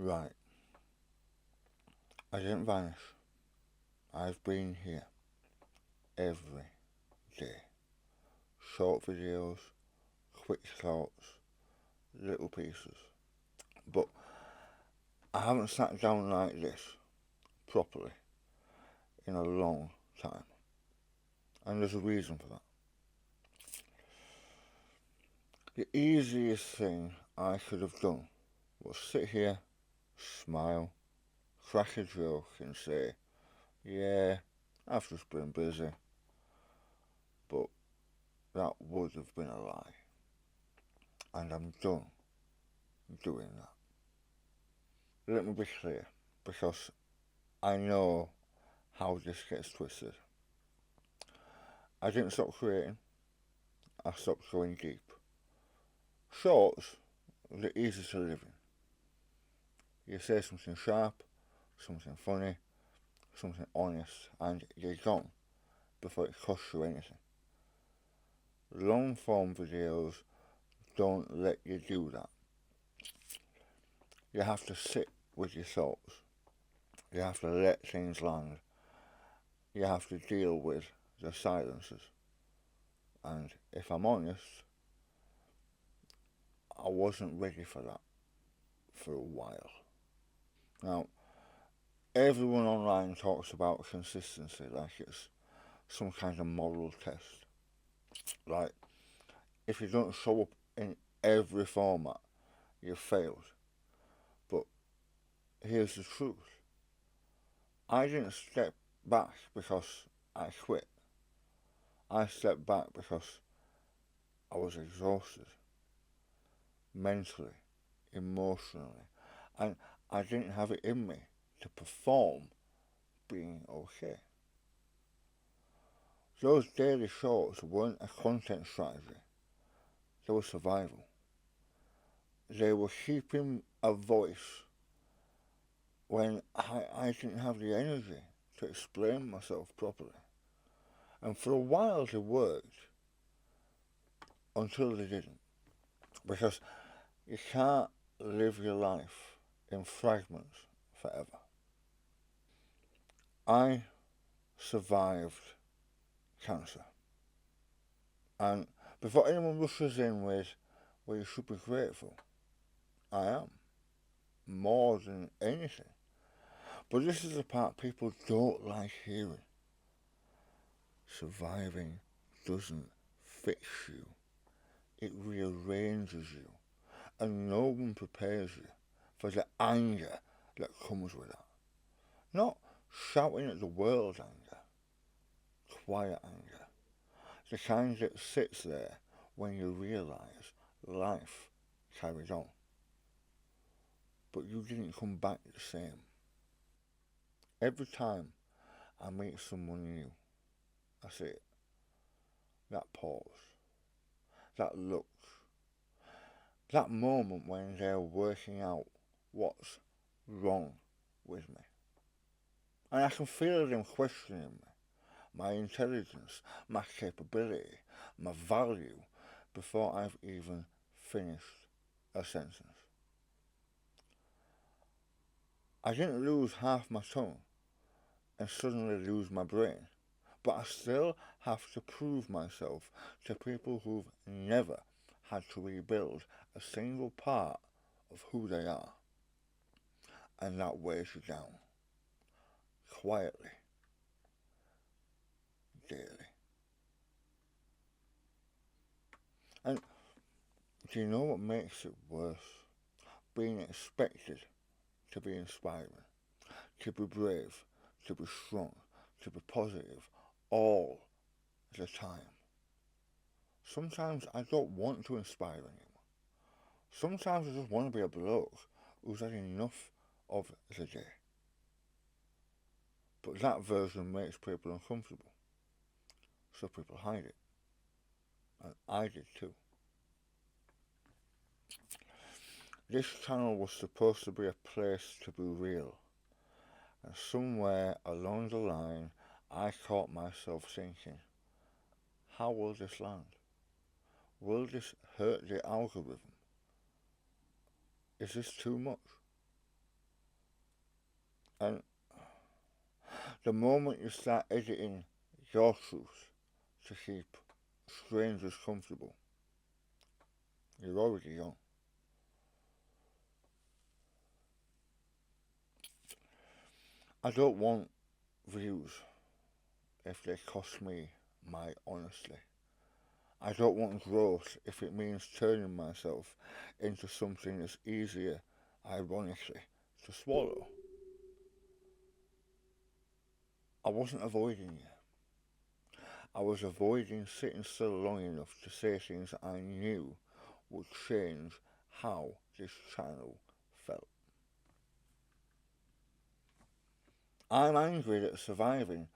Right, I didn't vanish. I've been here every day. Short videos, quick thoughts, little pieces. But I haven't sat down like this properly in a long time. And there's a reason for that. The easiest thing I could have done was sit here, smile, crack a joke, and say, yeah, I've just been busy. But that would have been a lie. And I'm done doing that. Let me be clear, because I know how this gets twisted. I didn't stop creating, I stopped going deep. Shorts, they're easy to live in. You say something sharp, something funny, something honest, and you're gone before it costs you anything. Long form videos don't let you do that. You have to sit with your thoughts. You have to let things land. You have to deal with the silences. And if I'm honest, I wasn't ready for that for a while. Now, everyone online talks about consistency like it's some kind of moral test. Like, if you don't show up in every format, you've failed. But here's the truth. I didn't step back because I quit. I stepped back because I was exhausted, mentally, emotionally, and I didn't have it in me to perform being okay. Those daily shorts weren't a content strategy, they were survival. They were keeping a voice when I didn't have the energy to explain myself properly. And for a while they worked until they didn't. Because you can't live your life in fragments forever. I survived cancer. And before anyone rushes in with, well, you should be grateful, I am. More than anything. But this is the part people don't like hearing. Surviving doesn't fix you, it rearranges you. And no one prepares you for the anger that comes with that. Not shouting at the world anger, quiet anger. The kind that sits there when you realise life carried on. But you didn't come back the same. Every time I meet someone new, I see it. That pause, that look, that moment when they're working out what's wrong with me. And I can feel them questioning me, my intelligence, my capability, my value, before I've even finished a sentence. I didn't lose half my tongue and suddenly lose my brain, but I still have to prove myself to people who've never had to rebuild a single part of who they are. And that weighs you down, quietly, daily. And do you know what makes it worse? Being expected to be inspiring, to be brave, to be strong, to be positive, all the time. Sometimes I don't want to inspire anyone. Sometimes I just want to be a bloke who's had enough of the day. But that version makes people uncomfortable, so people hide it. And I did too. This channel was supposed to be a place to be real. And somewhere along the line, I caught myself thinking, how will this land? Will this hurt the algorithm? Is this too much? And the moment you start editing your truth to keep strangers comfortable, you're already gone. I don't want views if they cost me my honesty. I don't want growth if it means turning myself into something that's easier, ironically, to swallow. I wasn't avoiding you. I was avoiding sitting still long enough to say things I knew would change how this channel felt. I'm angry that surviving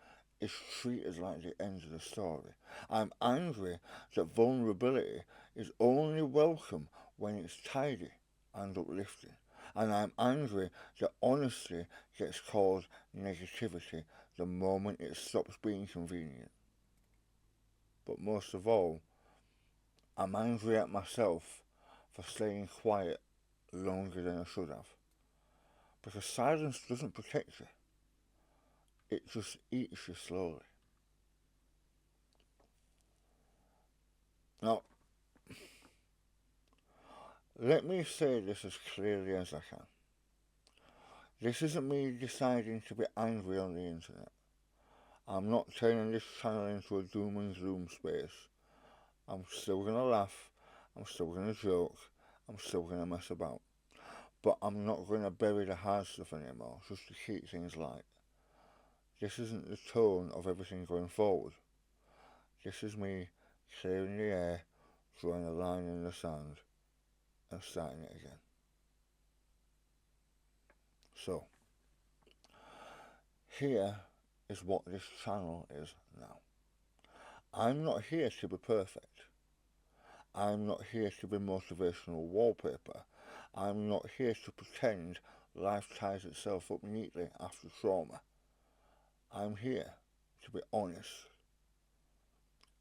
is treated like the end of the story. I'm angry that vulnerability is only welcome when it's tidy and uplifting. And I'm angry that honesty gets called negativity the moment it stops being convenient. But most of all, I'm angry at myself for staying quiet longer than I should have. Because silence doesn't protect you, it just eats you slowly. Now, let me say this as clearly as I can. This isn't me deciding to be angry on the internet. I'm not turning this channel into a doom and gloom space. I'm still gonna laugh, I'm still gonna joke, I'm still gonna mess about. But I'm not gonna bury the hard stuff anymore just to keep things light. This isn't the tone of everything going forward. This is me clearing the air, drawing a line in the sand, and starting it again. So, here is what this channel is now. I'm not here to be perfect. I'm not here to be motivational wallpaper. I'm not here to pretend life ties itself up neatly after trauma. I'm here to be honest.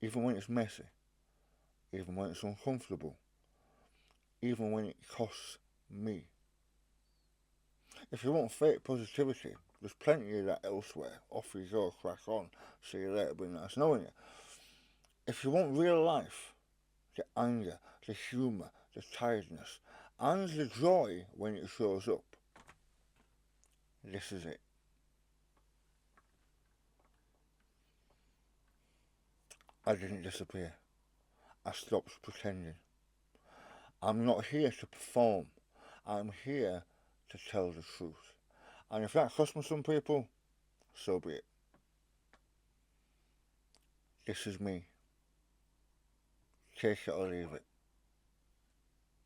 Even when it's messy, even when it's uncomfortable, even when it costs me. If you want fake positivity, there's plenty of that elsewhere. Off you go, crack on. See you later, been nice knowing you. If you want real life, the anger, the humour, the tiredness, and the joy when it shows up, this is it. I didn't disappear. I stopped pretending. I'm not here to perform. I'm here to tell the truth. And if that costs me some people, so be it. This is me. Take it or leave it.